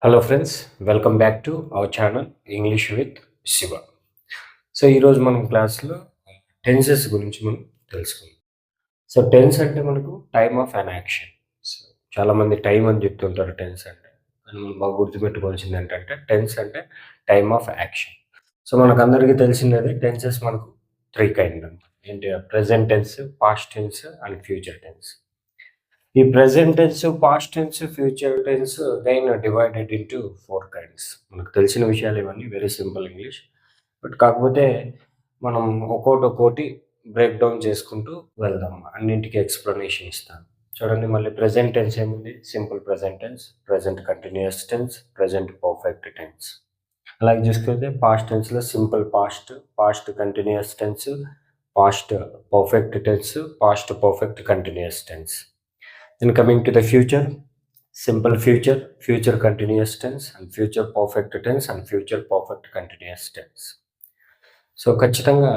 Hello friends, welcome back to our channel English with Shiva. So ఈరోజు మనం క్లాస్లో tenses గురించి మనం తెలుసుకుందాం. సో టెన్స్ అంటే మనకు time of an action. So చాలామంది టైం అని చెప్తుంటారు టెన్స్ అంటే, కానీ మనం బాగా గుర్తుపెట్టుకోవాల్సింది ఏంటంటే టెన్స్ అంటే టైమ్ ఆఫ్ యాక్షన్. సో మనకందరికీ తెలిసినది టెన్సెస్ మనకు త్రీ కైండ్ అనమాట. ఏంటి? Present tense, past tense and future tense. ఈ present tense, past tense, future tense again divided into 4 kinds. మనకు తెలిసిన విషయాలు ఇవన్నీ, వెరీ సింపుల్ ఇంగ్లీష్. బట్ కాకపోతే మనం ఒక్కోటి బ్రేక్ డౌన్ చేసుకుంటూ వెళ్దాం. అన్నింటికి ఎక్స్‌ప్లనేషన్ ఇస్తాను. చూడండి, మళ్ళీ ప్రెజెంట్ టెన్స్ ఏముంది? Simple present tense, present continuous tense, present perfect tense. అలాగే చూసుకుంటే పాస్ట్ టెన్స్‌లో simple past, past continuous tense, past perfect tense, past perfect continuous tense. Then coming to the future, simple future, future continuous tense and future perfect tense and future perfect continuous tense. So ఖచ్చితంగా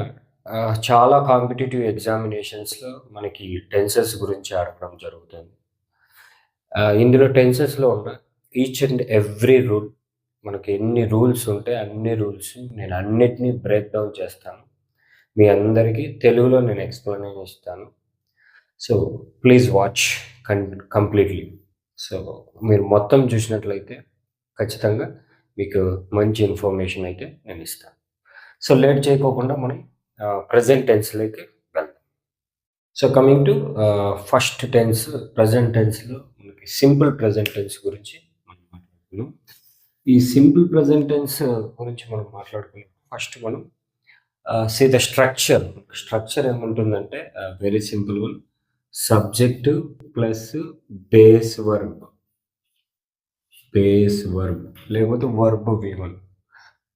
చాలా competitive ఎగ్జామినేషన్స్‌లో మనకి tenses గురించి అడగడం జరుగుతుంది. ఇందులో టెన్సెస్‌లో ఉన్న each and every rule, మనకి ఎన్ని రూల్స్ ఉంటే అన్ని రూల్స్ నేను అన్నిటిని బ్రేక్ డౌన్ చేస్తాను. మీ అందరికీ తెలుగులో నేను ఎక్స్‌ప్లెయిన్ ఇస్తాను. So please watch completely. So మీరు మొత్తం చూసినట్లయితే ఖచ్చితంగా మీకు మంచి ఇన్ఫర్మేషన్ అయితే నేను ఇస్తాను. సో లేట్ చేయకోకుండా మనం ప్రెజెంట్ టెన్స్‌లోకి వెళ్దాం. So coming to first tense, present టెన్స్‌లో మనకి సింపుల్ ప్రెజెంట్ టెన్స్ గురించి మనం మాట్లాడుకుందాం. ఈ సింపుల్ ప్రెజెంట్ టెన్స్ గురించి మనం మాట్లాడుకున్నప్పుడు ఫస్ట్ మనం సీ ద స్ట్రక్చర్ ఏముంటుందంటే very simple one. Subject plus base verb, లేకపోతే వర్బ్ V1.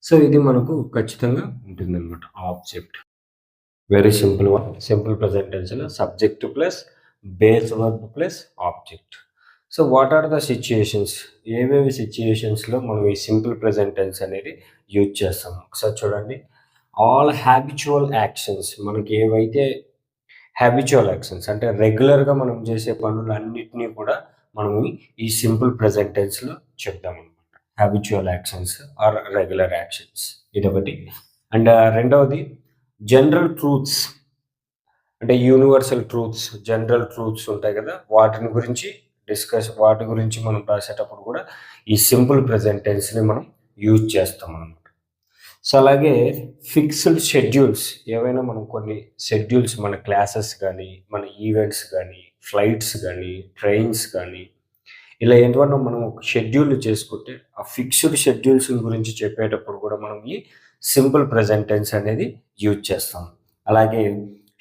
సో ఇది మనకు ఖచ్చితంగా ఉంటుందన్నమాట. Object, very simple one. Simple present టెన్స్‌లో subject plus base verb plus object. So what are the situations? ఏవేవి సిచ్యుయేషన్స్‌లో మనం ఈ సింపుల్ ప్రెజెంట్ టెన్స్ అనేది యూజ్ చేస్తాం? ఒకసారి చూడండి. ఆల్ హ్యాబిచువల్ యాక్షన్స్, మనకి ఏవైతే హ్యాబిచువల్ యాక్షన్స్ అంటే రెగ్యులర్‌గా మనం చేసే పనులన్నిటిని కూడా మనం ఈ సింపుల్ ప్రెజెంట్ టెన్స్‌లో చెప్తామనమాట. Habitual actions or regular actions, ఇదొకటి. అండ్ రెండవది జనరల్ ట్రూత్స్, అంటే యూనివర్సల్ ట్రూత్స్, జనరల్ ట్రూత్స్ ఉంటాయి కదా, వాటి గురించి మనం రాసేటప్పుడు కూడా ఈ సింపుల్ ప్రెజెంట్ టెన్స్‌ని మనం యూజ్ చేస్తామనమాట. సో అలాగే ఫిక్స్డ్ షెడ్యూల్స్, ఏవైనా మనం కొన్ని షెడ్యూల్స్, మన క్లాసెస్ కానీ, మన ఈవెంట్స్ కానీ, ఫ్లైట్స్ కానీ, ట్రైన్స్ కానీ, ఇలా ఏంటన్నా మనం ఒక షెడ్యూల్ చేసుకుంటే ఆ ఫిక్స్డ్ షెడ్యూల్స్ గురించి చెప్పేటప్పుడు కూడా మనం ఈ సింపుల్ ప్రెజెంట్ టెన్స్ అనేది యూజ్ చేస్తాం. అలాగే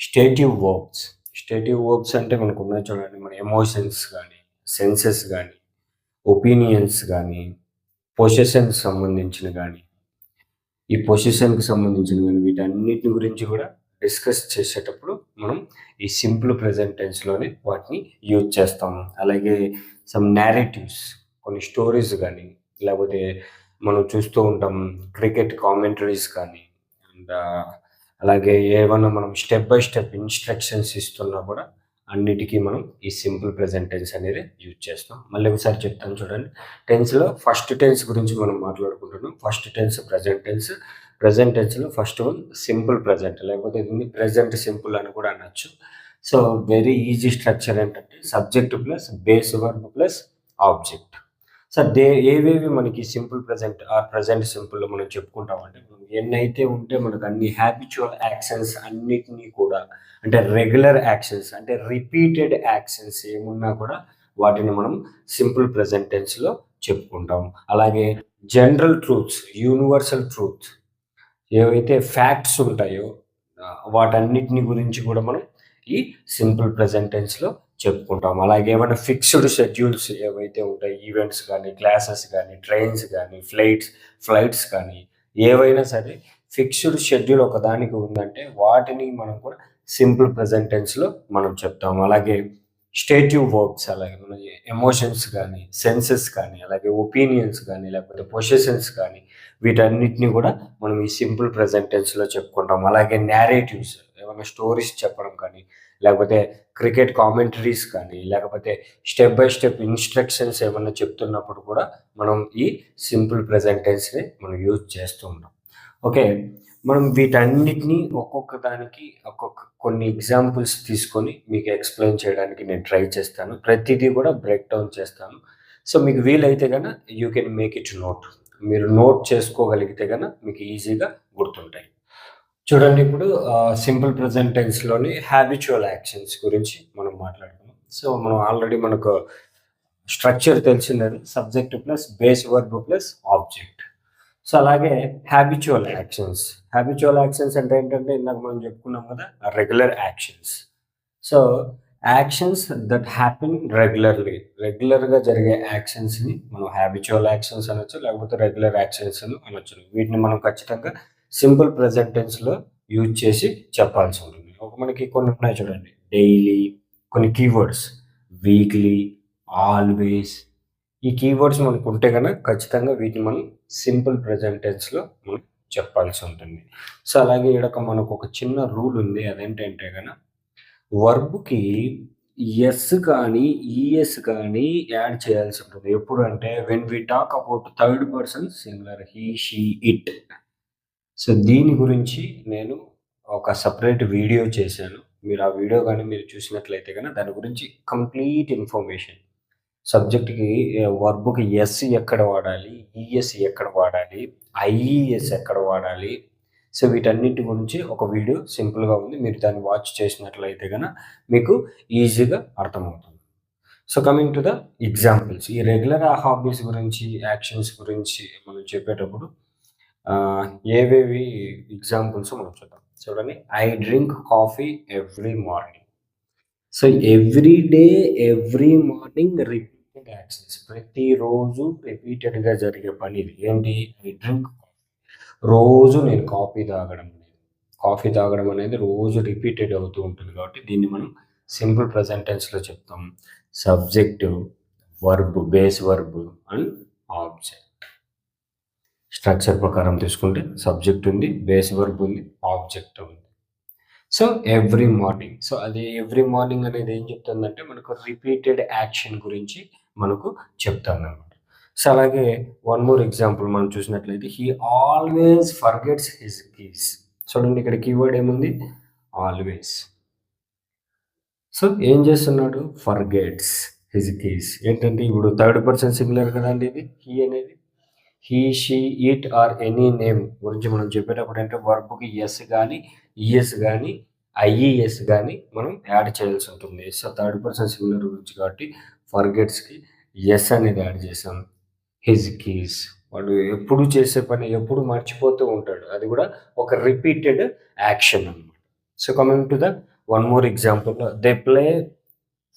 స్టేటివ్ వర్బ్స్ అంటే మనకు ఉన్నాయి చూడండి. మన ఎమోషన్స్ కానీ, సెన్సెస్ కానీ, ఒపీనియన్స్ కానీ, పొసెషన్స్ సంబంధించిన కానీ, ఈ పొజిషన్‌కి సంబంధించిన కానీ వీటన్నిటి గురించి కూడా డిస్కస్ చేసేటప్పుడు మనం ఈ సింపుల్ ప్రెజెంట్ టెన్స్‌లోనే వాటిని యూజ్ చేస్తాము. అలాగే సమ్ నేరేటివ్స్, కొన్ని స్టోరీస్ గానీ, లేకపోతే మనం చూస్తూ ఉంటాం క్రికెట్ కామెంటరీస్ కానీ, అండ్ అలాగే ఏమన్నా మనం స్టెప్ బై స్టెప్ ఇన్‌స్ట్రక్షన్స్ ఇస్తున్నా కూడా అన్నిటికీ మనం ఈ సింపుల్ ప్రెజెంట్ టెన్స్ అనేది యూజ్ చేస్తాం. మళ్ళీ ఒకసారి చెప్తాను చూడండి. టెన్స్‌లో ఫస్ట్ టెన్స్ గురించి మనం మాట్లాడుకుంటున్నాం. First tense present tense. Present టెన్స్‌లో ఫస్ట్ వన్ సింపుల్ ప్రెజెంట్, లేకపోతే దీన్ని ప్రెజెంట్ సింపుల్ అని కూడా అనొచ్చు. సో వెరీ ఈజీ స్ట్రక్చర్ ఏంటంటే subject plus base verb plus object. So ఏవేవి మనకి సింపుల్ ప్రెజెంట్ ఆర్ ప్రెజెంట్ సింపుల్‌లో మనం చెప్పుకుంటామంటే, మనం ఎన్నైతే ఉంటే మనకు అన్ని హ్యాబిచువల్ యాక్షన్స్ అన్నిటిని కూడా, అంటే రెగ్యులర్ యాక్షన్స్, అంటే రిపీటెడ్ యాక్షన్స్ ఏమున్నా కూడా వాటిని మనం సింపుల్ ప్రెజెంట్ టెన్స్‌లో చెప్పుకుంటాం. అలాగే జనరల్ ట్రూత్స్, యూనివర్సల్ ట్రూత్, ఏవైతే ఫ్యాక్ట్స్ ఉంటాయో వాటన్నిటిని గురించి కూడా మనం ఈ సింపుల్ ప్రెజెంట్ టెన్స్‌లో చెప్పుకుంటాం. అలాగే ఏమైనా ఫిక్స్డ్ షెడ్యూల్స్ ఏవైతే ఉంటాయి, ఈవెంట్స్ కానీ, క్లాసెస్ కానీ, ట్రైన్స్ కానీ, ఫ్లైట్స్ కానీ, ఏవైనా సరే ఫిక్స్డ్ షెడ్యూల్ ఒకదానికి ఉందంటే వాటిని మనం కూడా సింపుల్ ప్రెజెంట్ టెన్స్‌లో మనం చెప్తాము. అలాగే స్టేటివ్ వర్బ్స్, అలాగే మన ఎమోషన్స్ కానీ, సెన్సెస్ కానీ, అలాగే ఒపీనియన్స్ కానీ, లేకపోతే పొసెషన్స్ కానీ, వీటన్నిటిని కూడా మనం ఈ సింపుల్ ప్రెజెంట్ టెన్స్‌లో చెప్పుకుంటాం. అలాగే నేరేటివ్స్, ఏమైనా స్టోరీస్ చెప్పడం కానీ, లేకపోతే క్రికెట్ కామెంటరీస్ కానీ, లేకపోతే స్టెప్ బై స్టెప్ ఇన్‌స్ట్రక్షన్స్ ఏమన్నా చెప్తున్నప్పుడు కూడా మనం ఈ సింపుల్ ప్రెజెంట్ టెన్స్‌ని మనం యూజ్ చేస్తూ ఉంటాం. ఓకే. మనం వీటన్నిటిని ఒక్కొక్క దానికి కొన్ని ఎగ్జాంపుల్స్ తీసుకొని మీకు ఎక్స్‌ప్లెయిన్ చేయడానికి నేను ట్రై చేస్తాను. ప్రతిదీ కూడా బ్రేక్ డౌన్ చేస్తాను. సో, మీకు వీలైతే గనక you can make it note. మీరు నోట్ చేసుకోగలిగితే గనక మీకు ఈజీగా గుర్తుంటాయి. చూడండి ఇప్పుడు సింపుల్ ప్రెజెంట్ టెన్స్‌లోని హాబిచువల్ యాక్షన్స్ గురించి మనం మాట్లాడుకున్నాం. సో, మనం ఆల్రెడీ మనకు స్ట్రక్చర్ తెలిసిందని subject plus base verb plus object. So, అలాగే హాబిచువల్ యాక్షన్స్. హాబిచువల్ యాక్షన్స్ అంటే ఏంటంటే ఇందాక మనం చెప్పుకున్నాం కదా! Regular actions. So, actions that happen regularly. రెగ్యులర్‌గా జరిగే యాక్షన్స్‌ని మనం హాబిచువల్ యాక్షన్స్ అనొచ్చు. లేకపోతే రెగ్యులర్ యాక్షన్స్ అని అనొచ్చు. వీటిని మనం ఖచ్చితంగా సింపుల్ ప్రెజెంట్ టెన్స్‌లో యూజ్ చేసి చెప్పాల్సి ఉంటుంది. మనకి కొన్ని ఉన్నాయి చూడండి. డైలీ, కొన్ని కీవర్డ్స్ వీక్లీ, ఆల్వేస్. ఈ కీవర్డ్స్ మనకు ఉంటే గనక ఖచ్చితంగా వీటిని మనం సింపుల్ ప్రెజెంట్ టెన్స్‌లో మనం చెప్పాల్సి ఉంటుంది. సో, అలాగే ఈడొక మనకొక చిన్న రూల్ ఉంది. అదేంటంటే గనక వర్బ్‌కి ఎస్ కానీ, ఈఎస్ కానీ యాడ్ చేయాల్సి ఉంటుంది. ఎప్పుడు అంటే when we talk about third person singular he, she, it. So, దీని గురించి నేను ఒక సెపరేట్ వీడియో చేశాను. మీరు ఆ వీడియో గాని మీరు చూసినట్లయితే గనక దాని గురించి కంప్లీట్ ఇన్ఫర్మేషన్ సబ్జెక్ట్‌కి వర్బ్‌కి ఎస్ ఎక్కడ వాడాలి, ఈఎస్ ఎక్కడ వాడాలి, ఐఈఎస్ ఎక్కడ వాడాలి. సో, వీటన్నిటి గురించి ఒక వీడియో సింపుల్‌గా ఉంది. మీరు దాన్ని వాచ్ చేసినట్లయితే గనక మీకు ఈజీగా అర్థమవుతుంది. So, coming to the examples. ఈ రెగ్యులర్ హాబీస్ గురించి, యాక్షన్స్ గురించి మనం చెప్పేటప్పుడు ఏవేవి ఎగ్జాంపుల్స్ మనం చూద్దాం. చూడండి. I drink coffee every morning. So, every day, every morning repeated actions. ప్రతిరోజు రిపీటెడ్‌గా జరిగే పని ఇది. ఏంటి? ఐ డ్రింక్ రోజు నేను కాఫీ తాగడం అనేది రోజు రిపీటెడ్ అవుతూ ఉంటుంది కాబట్టి దీన్ని మనం సింపుల్ ప్రెజెంట్ టెన్స్‌లో చెప్తాం. Subject, verb, base verb and object. Structure ప్రకారం తీసుకుంటే సబ్జెక్ట్ ఉంది, బేస్ వర్బ్ ఉంది, ఆబ్జెక్ట్ ఉంది. So, every morning. సో, అది ఎవ్రీ మార్నింగ్ అనేది ఏం చెప్తుందంటే మనకు రిపీటెడ్ యాక్షన్ గురించి మనకు చెప్తుందనమాట. సో, అలాగే వన్ మోర్ ఎగ్జాంపుల్ మనం చూసినట్లయితే he always forgets his keys. చూడండి ఇక్కడ కీవర్డ్ ఏముంది? ఆల్వేస్. సో, ఏం చేస్తున్నాడు? Forgets his keys. ఏంటంటే ఇప్పుడు థర్డ్ పర్సన్ సింగులర్ కదండీ ఇది. హి అనేది. హి, she, it or any name గురించి మనం చెప్పేటప్పుడు అంటే వర్బ్‌కి ఎస్ గానీ, ఈఎస్ గానీ, ఐఈఎస్ గానీ మనం యాడ్ చేయాల్సి ఉంటుంది. సో, థర్డ్ పర్సన్ సింగులర్ గురించి కాబట్టి ఫర్గెట్స్‌కి ఎస్ అనేది యాడ్ చేసాం. His keys. వాడు ఎప్పుడు చేసే పని ఎప్పుడు మర్చిపోతూ ఉంటాడు. అది కూడా ఒక రిపీటెడ్ యాక్షన్ అన్నమాట. So, coming to the one more example. They play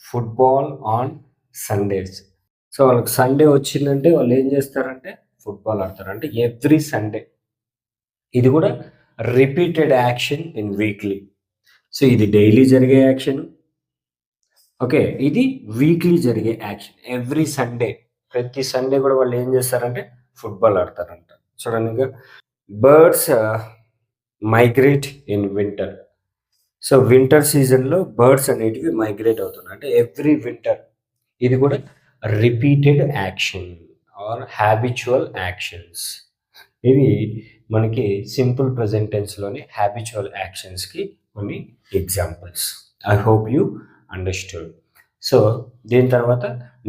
football on Sundays. So, వాళ్ళకి సండే వచ్చిందంటే వాళ్ళు ఏం చేస్తారంటే ఫుట్‌బాల్ ఆడతారు. అంటే ఎవ్రీ సండే. ఇది కూడా repeated action in weekly. So, ఇది డైలీ జరిగే యాక్షన్. ఓకే. ఇది వీక్లీ జరిగే యాక్షన్. Every Sunday. ప్రతి సండే కూడా వాళ్ళు ఏం చేస్తారంటే ఫుట్‌బాల్ ఆడతారంట. చూడండి ఇంక birds migrate in winter. So, winter సీజన్‌లో బర్డ్స్ అనేటివి మైగ్రేట్ అవుతున్నాయి. అంటే ఎవ్రీ వింటర్. ఇది కూడా రిపీటెడ్ యాక్షన్ ఆర్ హాబిచువల్ యాక్షన్స్. ఇవి మనకి సింపుల్ ప్రెజెంట్ టెన్స్‌లోని హాబిచువల్ యాక్షన్స్‌కి కొన్ని examples. I hope you understood. So, దీని తర్వాత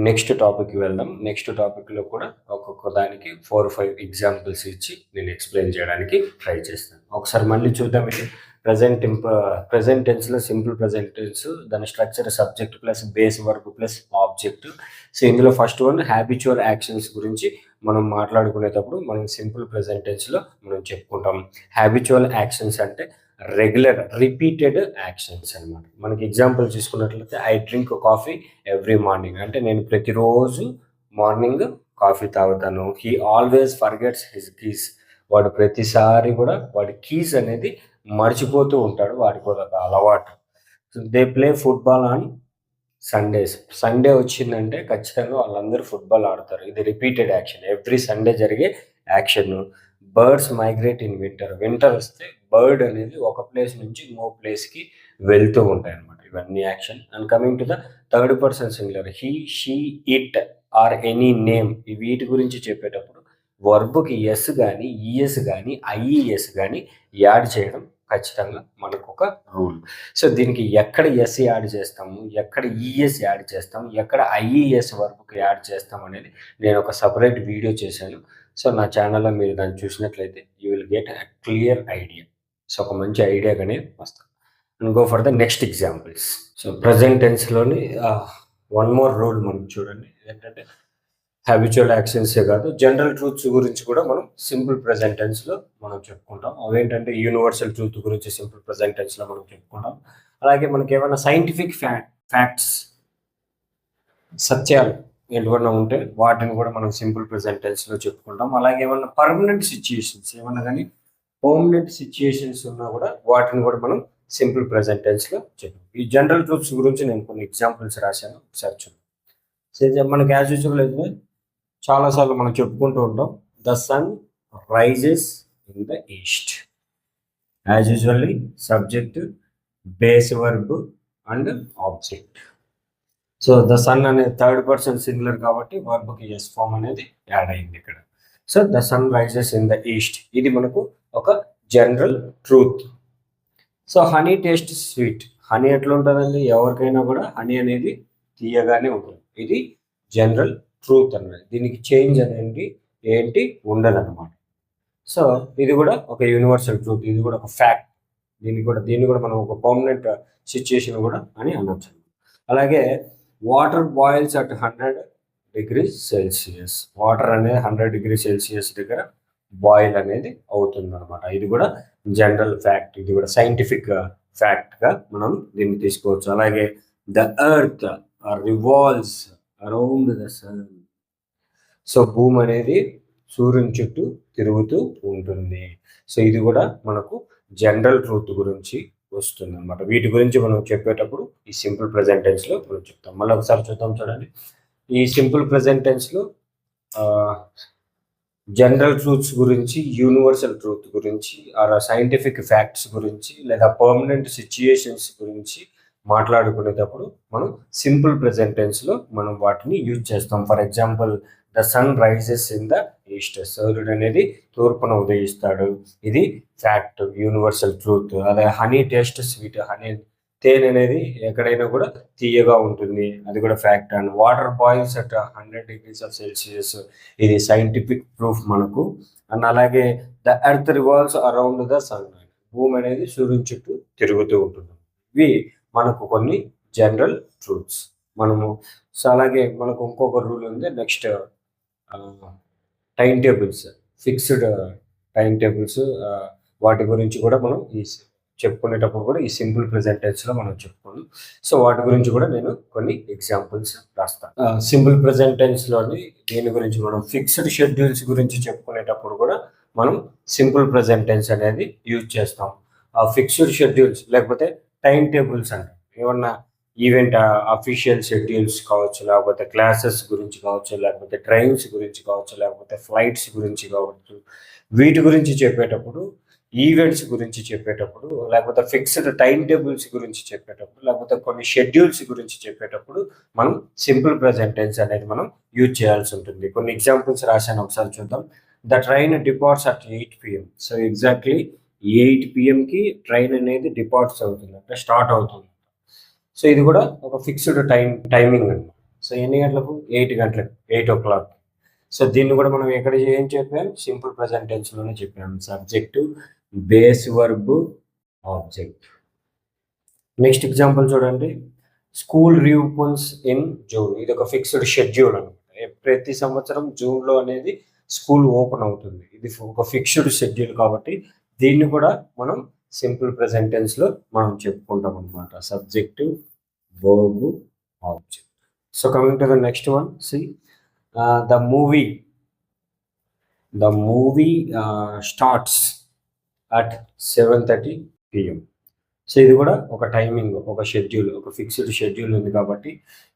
నెక్స్ట్ టాపిక్‌కి వెళ్దాం. నెక్స్ట్ టాపిక్‌లో కూడా ఒక్కొక్క దానికి 4, 5 ఎగ్జాంపుల్స్ ఇచ్చి నేను ఎక్స్‌ప్లెయిన్ చేయడానికి ట్రై చేస్తాను. ఒకసారి మళ్ళీ చూద్దాం ఇది. ప్రెజెంట్ టెన్స్‌లో సింపుల్ ప్రెజెంట్ టెన్స్ దాని structure subject plus base verb plus object. So, ఇందులో ఫస్ట్ వన్ హాబిచువల్ యాక్షన్స్ గురించి మనం మాట్లాడుకునేటప్పుడు మనం సింపుల్ ప్రెజెంట్ టెన్స్‌లో మనం చెప్పుకుంటాం. హాబిచువల్ యాక్షన్స్ అంటే రెగ్యులర్ రిపీటెడ్ యాక్షన్స్ అన్నమాట. మనకి ఎగ్జాంపుల్ చూసుకున్నట్లయితే I drink coffee every morning. అంటే నేను ప్రతిరోజు మార్నింగ్ కాఫీ తాగుతాను. He always forgets his keys. వాడు ప్రతిసారి కూడా వాడి కీస్ అనేది మర్చిపోతూ ఉంటాడు. వాడికి ఒక అలవాటు. They play football on Sundays. Sunday వచ్చిందంటే ఖచ్చితంగా వాళ్ళందరూ ఫుట్‌బాల్ ఆడతారు. ఇది రిపీటెడ్ యాక్షన్. ఎవ్రీ సండే జరిగే action. Birds migrate in winter. Winter వస్తే బర్డ్ అనేది ఒక ప్లేస్ నుంచి ఇంకో ప్లేస్‌కి వెళ్తూ ఉంటాయి అన్నమాట ఇవన్నీ action. And coming to the third person singular, he, she, it or any name, వీటి గురించి చెప్పేటప్పుడు వర్బ్కి ఎస్ కానీ, ఈఎస్ కానీ, ఐఈఎస్ కానీ యాడ్ చేయడం ఖచ్చితంగా మనకు ఒక రూల్. సో దీనికి ఎక్కడ ఎస్ యాడ్ చేస్తాము, ఎక్కడ ఈఎస్ యాడ్ చేస్తాము, ఎక్కడ ఐఈఎస్ వర్బ్కి యాడ్ చేస్తాం అనేది నేను ఒక సపరేట్ వీడియో చేశాను. సో నా ఛానల్లో మీరు దాన్ని చూసినట్లయితే you will get a clear idea. So ఒక మంచి ఐడియాగానే వస్తాం. And go for the next examples. So present టెన్స్లోని వన్ మోర్ రూల్ మనం చూడండి. ఏంటంటే హ్యాబిచువల్ యాక్షన్సే కాదు, జనరల్ ట్రూత్స్ గురించి కూడా మనం సింపుల్ ప్రెజెంట్ టెన్స్లో మనం చెప్పుకుంటాం. అవేంటంటే యూనివర్సల్ ట్రూత్ గురించి సింపుల్ ప్రెజెంట్ టెన్స్లో మనం చెప్పుకుంటాం. అలాగే మనకి ఏమైనా సైంటిఫిక్ ఫ్యాక్ట్స్, సత్యాలు ఏమైనా ఉంటే వాటిని కూడా మనం సింపుల్ ప్రెజెంట్ టెన్స్లో చెప్పుకుంటాం. అలాగే ఏమన్నా పర్మనెంట్ సిచ్యుయేషన్స్, ఏమన్నా కానీ పర్మనెంట్ సిచ్యుయేషన్స్ ఉన్నా కూడా వాటిని కూడా మనం సింపుల్ ప్రెజెంట్ టెన్స్లో చెప్తాం. ఈ జనరల్ ట్రూత్స్ గురించి నేను కొన్ని ఎగ్జాంపుల్స్ రాశాను, ఒకసారి చూద్దాం. సో మనకి యాజ్ యూజువల్ అయితే చాలాసార్లు మనం చెప్పుకుంటూ ఉంటాం, the sun rises in the east. As usually subject, base verb and object. So the sun అనేది థర్డ్ పర్సన్ సింగులర్ కాబట్టి వర్బ్కి ఎస్ ఫామ్ అనేది యాడ్ అయింది ఇక్కడ. So the sun rises in the east, ఇది మనకు ఒక general truth. So honey taste sweet, honey ఎట్లా ఉంటుందండి, ఎవరికైనా కూడా హనీ అనేది తీయగానే ఉంటుంది. ఇది జనరల్ ట్రూత్ అన్నది, దీనికి చేంజ్ అనేది ఏంటి ఉండదు అనమాట. సో ఇది కూడా ఒక యూనివర్సల్ ట్రూత్, ఇది కూడా ఒక ఫ్యాక్ట్. దీన్ని కూడా మనం ఒక పర్మనెంట్ సిచ్యుయేషన్ కూడా అని అనొచ్చు. అలాగే water boils at 100 degrees Celsius, water అనేది 100 degrees Celsius దగ్గర బాయిల్ అనేది అవుతుంది అనమాట. ఇది కూడా జనరల్ ఫ్యాక్ట్, ఇది కూడా సైంటిఫిక్ ఫ్యాక్ట్గా మనం దీన్ని తీసుకోవచ్చు. అలాగే the earth revolves around the sun, so భూమి అనేది సూర్యుని చుట్టూ తిరుగుతూ ఉంటుంది. సో ఇది కూడా మనకు జనరల్ ట్రూత్ గురించి వస్తుంది అనమాట. వీటి గురించి మనం చెప్పేటప్పుడు ఈ సింపుల్ ప్రెజెంట్ టెన్స్లో మనం చెప్తాం. మళ్ళీ ఒకసారి చూద్దాం, చూడండి. ఈ సింపుల్ ప్రెజెంట్ టెన్స్లో జనరల్ ట్రూత్స్ గురించి, యూనివర్సల్ ట్రూత్ గురించి, ఆర్ సైంటిఫిక్ ఫ్యాక్ట్స్ గురించి, లేదా పర్మనెంట్ సిచ్యుయేషన్స్ గురించి మాట్లాడుకునేటప్పుడు మనం సింపుల్ ప్రెజెంట్ టెన్స్లో మనం వాటిని యూజ్ చేస్తాం. For example, the sun rises in the east, సూర్యుడు అనేది తూర్పున ఉదయిస్తాడు, ఇది ఫ్యాక్ట్, యూనివర్సల్ ట్రూత్. అదే హనీ టేస్ట్ స్వీట్, హనీ తేనె అనేది ఎక్కడైనా కూడా తీయగా ఉంటుంది, అది కూడా fact. And water boils at 100 degrees Celsius, ఇది సైంటిఫిక్ ప్రూఫ్ మనకు. అండ్ అలాగే the earth revolves around the sun, భూమి అనేది సూర్యుని చుట్టూ తిరుగుతూ ఉంటుంది. ఇవి మనకు కొన్ని జనరల్ ట్రూత్స్ మనము. సో అలాగే మనకు ఇంకొక రూల్ ఉంది, next time tables, fixed time tables, వాటి గురించి కూడా మనం ఈ చెప్పుకునేటప్పుడు కూడా ఈ సింపుల్ ప్రెజెంట్ టెన్స్లో మనం చెప్పుకోండి. సో వాటి గురించి కూడా నేను కొన్ని ఎగ్జాంపుల్స్ రాస్తాను. సింపుల్ ప్రెజెంట్ టెన్స్లోని దీని గురించి మనం ఫిక్స్డ్ షెడ్యూల్స్ గురించి చెప్పుకునేటప్పుడు కూడా మనం సింపుల్ ప్రెజెంట్ టెన్స్ అనేది యూజ్ చేస్తాం. ఆ ఫిక్స్డ్ షెడ్యూల్స్ లేకపోతే టైం టేబుల్స్ అంటే ఏమన్నా ఈవెంట్ అఫీషియల్ షెడ్యూల్స్ కావచ్చు, లేకపోతే క్లాసెస్ గురించి కావచ్చు, లేకపోతే ట్రైన్స్ గురించి కావచ్చు, లేకపోతే ఫ్లైట్స్ గురించి కావచ్చు. వీటి గురించి చెప్పేటప్పుడు, ఈవెంట్స్ గురించి చెప్పేటప్పుడు, లేకపోతే ఫిక్స్డ్ టైం టేబుల్స్ గురించి చెప్పేటప్పుడు, లేకపోతే కొన్ని షెడ్యూల్స్ గురించి చెప్పేటప్పుడు మనం సింపుల్ ప్రెజెంట్ టెన్స్ అనేది మనం యూజ్ చేయాల్సి ఉంటుంది. కొన్ని ఎగ్జాంపుల్స్ రాశాను, ఒకసారి చూద్దాం. The train departs at 8 PM. So exactly 8 PMకి ట్రైన్ అనేది డిపార్ట్స్ అవుతుంది, అంటే స్టార్ట్ అవుతుంది. సో ఇది కూడా ఒక ఫిక్స్డ్ టైమింగ్ అనమాట. సో ఎన్ని గంటలకు, 8 గంటలకు, 8 o'clock. సో దీన్ని కూడా మనం ఎక్కడ ఏం చెప్పాం, సింపుల్ ప్రెజెంట్ టెన్స్లోనే చెప్పాం. Subject, base verb, object. Next example చూడండి, స్కూల్ రీఓపెన్స్ ఇన్ జూన్, ఇది ఒక ఫిక్స్డ్ షెడ్యూల్ అనమాట. ప్రతి సంవత్సరం జూన్లో అనేది స్కూల్ ఓపెన్ అవుతుంది, ఇది ఒక ఫిక్స్డ్ షెడ్యూల్ కాబట్టి దీన్ని కూడా మనం సింపుల్ ప్రెజెంట్ టెన్స్లో మనం చెప్పుకుంటాం అనమాట. Subject, verb, object. So coming to the next one, see the movie starts at 7:30 PM. So ఇది కూడా ఒక టైమింగ్, ఒక షెడ్యూల్, ఒక ఫిక్స్డ్ షెడ్యూల్ ఉంది కాబట్టి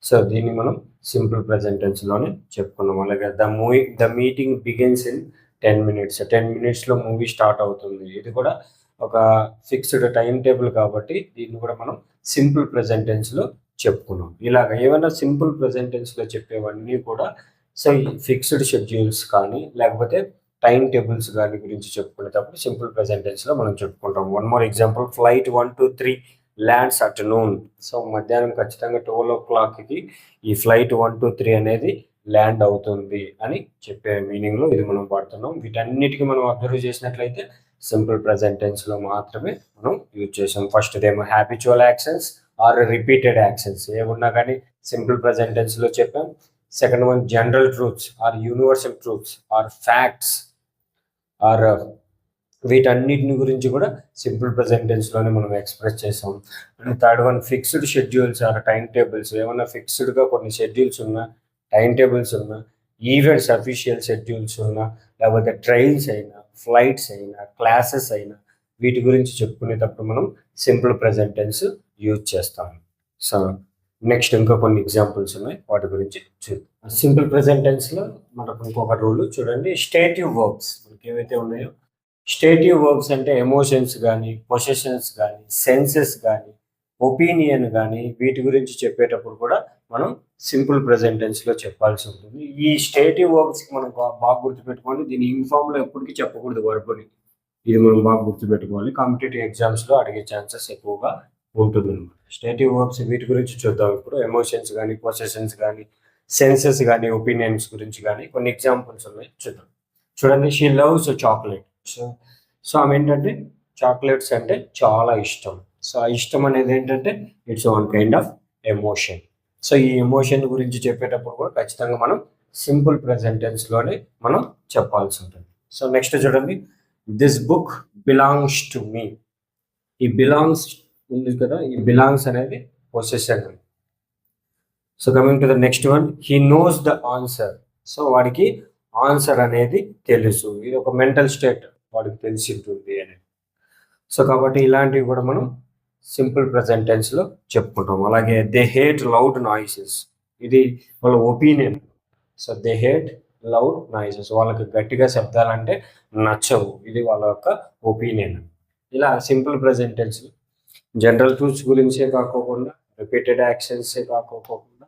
సో దీన్ని మనం సింపుల్ ప్రెజెంట్ టెన్స్లోనే చెప్పుకున్నాం. అలాగే the meeting begins in 10 minutes, 10 minutesలో మూవీ స్టార్ట్ అవుతుంది, ఇది కూడా ఒక ఫిక్స్డ్ టైం టేబుల్ కాబట్టి దీన్ని కూడా మనం సింపుల్ ప్రెజెంట్ టెన్స్లో చెప్పుకున్నాం. ఇలాగ ఏమైనా సింపుల్ ప్రెజెంట్ టెన్స్లో చెప్పేవన్నీ కూడా సో ఈ ఫిక్స్డ్ షెడ్యూల్స్ కానీ లేకపోతే టైం టేబుల్స్ కానీ గురించి చెప్పుకునేటప్పుడు సింపుల్ ప్రెజెంట్ టెన్స్లో మనం చెప్పుకుంటాం. One more example, flight 1 to 3 lands at noon. So మధ్యాహ్నం ఖచ్చితంగా 12 o'clockకి ఈ ఫ్లైట్ 1 to 3 అనేది ల్యాండ్ అవుతుంది అని చెప్పే మీనింగ్లో ఇది మనం వాడుతున్నాం. వీటన్నిటికీ మనం అబ్జర్వ్ చేసినట్లయితే సింపుల్ ప్రెజెంట్ టెన్స్లో మాత్రమే మనం యూజ్ చేసాం. ఫస్ట్ ఏమో habitual actions or repeated actions ఏమున్నా కానీ సింపుల్ ప్రెజెంట్ టెన్స్లో చెప్పాం. Second one general truths or universal truths or facts or వీటన్నిటిని గురించి కూడా సింపుల్ ప్రెజెంట్ టెన్స్లోనే మనం ఎక్స్ప్రెస్ చేసాం. And third one fixed schedules or time tables ఏమన్నా ఫిక్స్డ్గా కొన్ని షెడ్యూల్స్ ఉన్నా, టైం టేబుల్స్ ఉన్నా, ఈవెంట్స్ అఫీషియల్ షెడ్యూల్స్ ఉన్నా, లేకపోతే ట్రైన్స్ అయినా, ఫ్లైట్స్ అయినా, క్లాసెస్ అయినా వీటి గురించి చెప్పుకునేటప్పుడు మనం సింపుల్ ప్రెజెంట్ టెన్స్ యూజ్ చేస్తాం. సో నెక్స్ట్ ఇంకా కొన్ని ఎగ్జాంపుల్స్ ఉన్నాయి, వాటి గురించి చూద్దాం. సింపుల్ ప్రెజెంట్ టెన్స్లో మనకు ఇంకొక రూల్ చూడండి, స్టేటివ్ వర్బ్స్ మనకి ఏవైతే ఉన్నాయో స్టేటివ్ వర్బ్స్ అంటే ఎమోషన్స్ కానీ, పొసెషన్స్ కానీ, సెన్సెస్ కానీ, ఒపీనియన్ కానీ వీటి గురించి చెప్పేటప్పుడు కూడా మనం సింపుల్ ప్రెజెంట్ టెన్స్లో చెప్పాల్సి ఉంటుంది. ఈ స్టేటివ్ వర్బ్స్కి మనం బాగా గుర్తుపెట్టుకోండి, దీని ఇన్ఫామ్లో ఎప్పటికీ చెప్పకూడదు వర్బ్ని. ఇది మనం బాగా గుర్తుపెట్టుకోవాలి, కాంపిటేటివ్ ఎగ్జామ్స్లో అడిగే ఛాన్సెస్ ఎక్కువగా ఉంటుంది అనమాట. స్టేటివ్ వర్బ్స్ వీటి గురించి చూద్దాం ఇప్పుడు. ఎమోషన్స్ కానీ, పొసెషన్స్ కానీ, సెన్సెస్ కానీ, ఒపీనియన్స్ గురించి కానీ కొన్ని ఎగ్జాంపుల్స్ ఉన్నాయి, చూద్దాం. చూడండి, షీ లవ్స్ చాక్లెట్. సో ఆమె ఏంటంటే చాక్లెట్స్ అంటే చాలా ఇష్టం. సో ఆ ఇష్టం అనేది ఏంటంటే it's one kind of emotion. So ఈ ఎమోషన్ గురించి చెప్పేటప్పుడు కూడా ఖచ్చితంగా మనం సింపుల్ ప్రెజెంట్ టెన్స్లోనే మనం చెప్పాల్సి ఉంటుంది. సో నెక్స్ట్ చూడండి, దిస్ బుక్ బిలాంగ్స్ టు మీ. ఈ బిలాంగ్స్ ఉంది కదా, ఈ బిలాంగ్స్ అనేది possession. So coming to the next one, he knows the answer. So వాడికి ఆన్సర్ అనేది తెలుసు. ఇది ఒక మెంటల్ స్టేట్, వాడికి తెలిసి ఉంటుంది అని. సో కాబట్టి ఇలాంటివి కూడా మనం సింపుల్ ప్రెజెంట్ టెన్స్లో చెప్పుకుంటాం. అలాగే దే హేట్ లౌడ్ నాయిసెస్, ఇది వాళ్ళ opinion. So they hate loud noises, వాళ్ళకి గట్టిగా శబ్దాలంటే నచ్చవు, ఇది వాళ్ళ యొక్క ఒపీనియన్. ఇలా simple present tense general truths గురించే కాకోకుండా, రిపీటెడ్ యాక్షన్సే కాకోకుండా,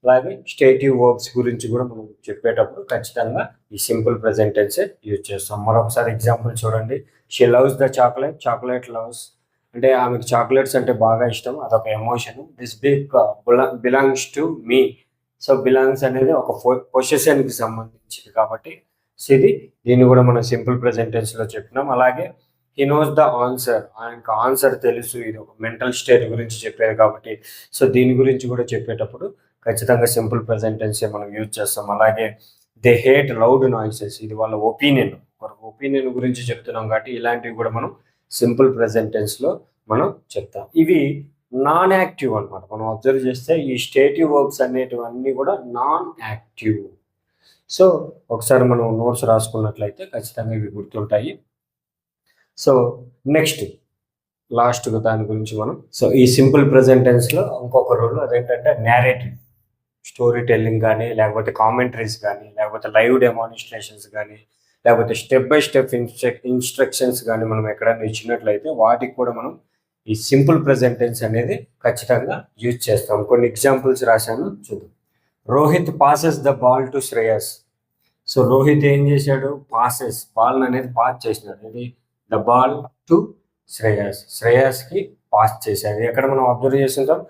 అలాగే స్టేటివ్ వర్బ్స్ గురించి కూడా మనం చెప్పేటప్పుడు ఖచ్చితంగా ఈ సింపుల్ ప్రెజెంట్ టెన్సే యూజ్ చేస్తాం. మరొకసారి ఎగ్జాంపుల్ చూడండి, she loves the chocolate, chocolate loves అంటే ఆమెకు చాక్లెట్స్ అంటే బాగా ఇష్టం, అదొక emotion. This big belongs to me. So belongs అనేది ఒక పొసెషన్కి సంబంధించింది కాబట్టి సో దీన్ని కూడా మనం సింపుల్ ప్రెజెంట్ టెన్స్లో చెప్పినాం. అలాగే హీ నోస్ ద ఆన్సర్, ఆయనకు ఆన్సర్ తెలుసు, ఇది ఒక మెంటల్ స్టేట్ గురించి చెప్పారు కాబట్టి సో దీని గురించి కూడా చెప్పేటప్పుడు ఖచ్చితంగా సింపుల్ ప్రెజెంట్ టెన్సే మనం యూజ్ చేస్తాం. అలాగే దే హేట్ లౌడ్ నాయిసెస్, ఇది వాళ్ళ ఒపీనియన్, ఒక ఒపీనియన్ గురించి చెప్తున్నాం కాబట్టి ఇలాంటివి కూడా మనం సింపుల్ ప్రెజెంట్ టెన్స్లో మనం చెప్తాం. ఇవి నాన్ యాక్టివ్ అనమాట. మనం అబ్జర్వ్ చేస్తే ఈ స్టేటివ్ వర్బ్స్ అనేటివన్నీ కూడా నాన్ యాక్టివ్. సో ఒకసారి మనం నోట్స్ రాసుకున్నట్లయితే ఖచ్చితంగా ఇవి గుర్తుంటాయి. సో నెక్స్ట్ లాస్ట్ దాని గురించి మనం సో ఈ సింపుల్ ప్రెజెంట్ టెన్స్లో ఇంకొక రూల్ అదేంటంటే నేరేటివ్, స్టోరీ టెల్లింగ్ కానీ, లేకపోతే కామెంటరీస్ కానీ, లేకపోతే లైవ్ డెమాన్స్ట్రేషన్స్ కానీ, లేకపోతే స్టెప్ బై స్టెప్ ఇన్స్ట్రక్షన్స్ కానీ మనం ఎక్కడైనా ఇచ్చినట్లయితే వాటికి కూడా మనం ఈ సింపుల్ ప్రెజెంట్ టెన్స్ అనేది ఖచ్చితంగా యూజ్ చేస్తాం. కొన్ని ఎగ్జాంపుల్స్ రాశాను, చూద్దాం. Rohit passes the ball to Shreyas. So Rohit ఏం చేశాడు, బాల్ అనేది పాస్ చేసినాడు. ఇది ద బాల్ టు శ్రేయస్కి పాస్ చేశాడు. ఎక్కడ మనం అబ్జర్వ్ చేస్తుంటాం,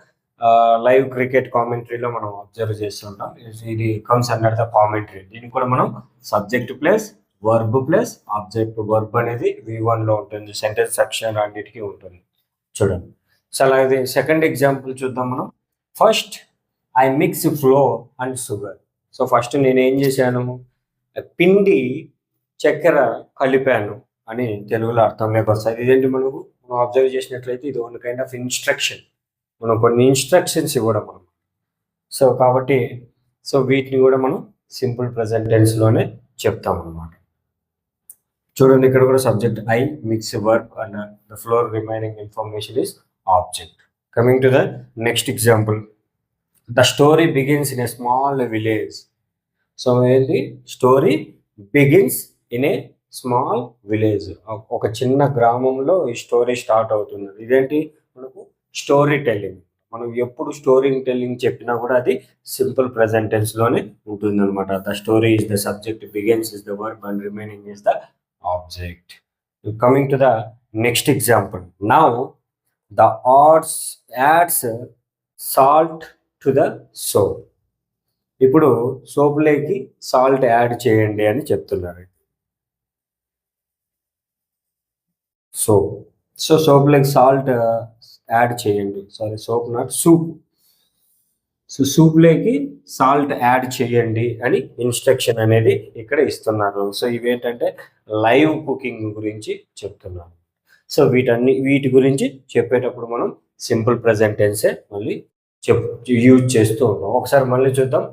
లైవ్ క్రికెట్ కామెంటరీలో మనం అబ్జర్వ్ చేస్తుంటాం. ఇది కమ్స్ అండర్ ద కామెంటరీ. దీనికి కూడా మనం subject plus verb plus object. Verb అనేది V1లో ఉంటుంది, సెంటెన్స్ సెక్షన్ అన్నిటికీ ఉంటుంది. చూడండి. సో అలాగే సెకండ్ ఎగ్జాంపుల్ చూద్దాం మనం. First I mix floor and sugar. So first నేను ఏం చేశాను, పిండి చక్కెర కలిపాను అని తెలుగులో అర్థంలోకి వస్తుంది. ఇదేంటి మనం అబ్జర్వ్ చేసినట్లయితే ఇది వన్ కైండ్ ఆఫ్ ఇన్స్ట్రక్షన్, మనం కొన్ని ఇన్స్ట్రక్షన్స్ ఇవ్వడం మనం. సో కాబట్టి సో వీటిని కూడా మనం సింపుల్ ప్రెజెంట్ టెన్స్లోనే చెప్తాం అన్నమాట. చూడండి, ఇక్కడ కూడా subject I mix verb and the floor remaining information is object. Coming to the next example, the story begins in a small village. So ఏంటి, story begins in a small village. ఒక చిన్న గ్రామంలో ఈ స్టోరీ స్టార్ట్ అవుతుంది. ఇదేంటి మనకు story telling. మనం ఎప్పుడు స్టోరీ టెల్లింగ్ చెప్పినా కూడా అది సింపుల్ ప్రెజెంట్ టెన్స్‌లోనే ఉంటుందన్నమాట. The story is the subject, begins is the verb and remaining is the object. Coming to the next example. Now the arts adds salt to the soap. ఇప్పుడు సోప్‌లోకి salt add చేయండి అని చెప్తున్నారు. Soap. So సోప్‌లోకి salt add చేయండి. Sorry, soap not soup. So సూప్‌లోకి salt add చేయండి అని ఇన్‌స్ట్రక్షన్ అనేది ఇక్కడ ఇస్తున్నారు. సో ఇవేంటంటే లైవ్ కుకింగ్ గురించి చెప్తున్నారు. సో వీటి గురించి చెప్పేటప్పుడు మనం సింపుల్ ప్రెజెంట్ టెన్సే మళ్ళీ యూజ్ చేస్తూ ఉంటాం. ఒకసారి మళ్ళీ చూద్దాం.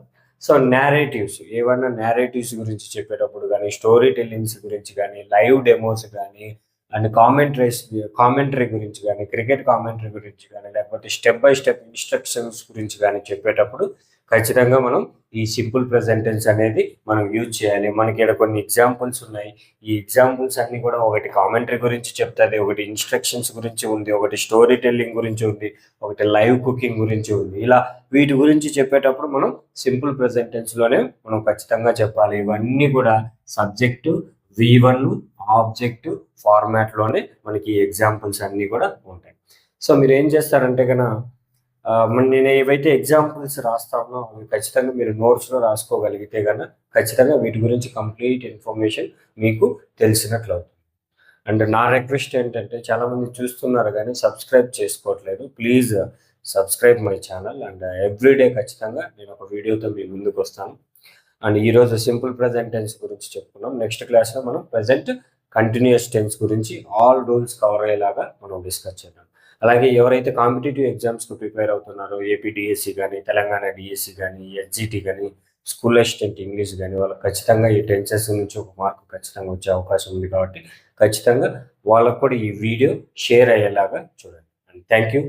సో నేరేటివ్స్, ఏవన్నా నేరేటివ్స్ గురించి చెప్పేటప్పుడు కానీ, స్టోరీ టెల్లింగ్స్ గురించి కానీ, లైవ్ డెమోస్ కానీ, అండ్ కామెంటరీ గురించి కానీ, క్రికెట్ కామెంటరీ గురించి కానీ, లేకపోతే స్టెప్ బై స్టెప్ ఇన్స్ట్రక్షన్స్ గురించి కానీ చెప్పేటప్పుడు ఖచ్చితంగా మనం ఈ సింపుల్ ప్రెజెంట్ టెన్స్ అనేది మనం యూజ్ చేయాలి. మనకి ఇక్కడ కొన్ని ఎగ్జాంపుల్స్ ఉన్నాయి. ఈ ఎగ్జాంపుల్స్ అన్ని కూడా ఒకటి కామెంటరీ గురించి చెప్తుంది, ఒకటి ఇన్స్ట్రక్షన్స్ గురించి ఉంది, ఒకటి స్టోరీ టెల్లింగ్ గురించి ఉంది, ఒకటి లైవ్ కుకింగ్ గురించి ఉంది. ఇలా వీటి గురించి చెప్పేటప్పుడు మనం సింపుల్ ప్రెజెంట్ టెన్స్‌లోనే మనం ఖచ్చితంగా చెప్పాలి. ఇవన్నీ కూడా సబ్జెక్టు, V1, ఆబ్జెక్ట్ ఫార్మాట్‌లోనే మనకి ఎగ్జాంపుల్స్ అన్నీ కూడా ఉంటాయి. సో మీరేం చేస్తారంటే నేను ఏవైతే ఎగ్జాంపుల్స్ రాస్తానో అవి ఖచ్చితంగా మీరు నోట్స్‌లో రాసుకోగలిగితే ఖచ్చితంగా వీటి గురించి కంప్లీట్ ఇన్ఫర్మేషన్ మీకు తెలిసినట్లవుతుంది. అండ్ నా రిక్వెస్ట్ ఏంటంటే, చాలామంది చూస్తున్నారు కానీ సబ్స్క్రైబ్ చేసుకోవట్లేదు. Please subscribe my channel. And everyday ఖచ్చితంగా నేను ఒక వీడియోతో మీ ముందుకు వస్తాను. అండ్ ఈరోజు సింపుల్ ప్రెజెంట్ టెన్స్ గురించి చెప్పుకున్నాం. నెక్స్ట్ క్లాస్లో మనం ప్రెజెంట్ కంటిన్యూస్ టెన్స్ గురించి ఆల్ రూల్స్ కవర్ అయ్యేలాగా మనం డిస్కస్ చేద్దాం. అలాగే ఎవరైతే కాంపిటేటివ్ ఎగ్జామ్స్కి ప్రిపేర్ అవుతున్నారో, ఏపీ డిఎస్సి కానీ, తెలంగాణ డిఎస్సి కానీ, ఎస్జిటి కానీ, స్కూల్ అసిస్టెంట్ ఇంగ్లీష్ కానీ, వాళ్ళకి ఖచ్చితంగా ఈ టెన్సెస్ నుంచి ఒక మార్కు ఖచ్చితంగా వచ్చే అవకాశం ఉంది. కాబట్టి ఖచ్చితంగా వాళ్ళకు కూడా ఈ వీడియో షేర్ అయ్యేలాగా చూడండి. And thank you.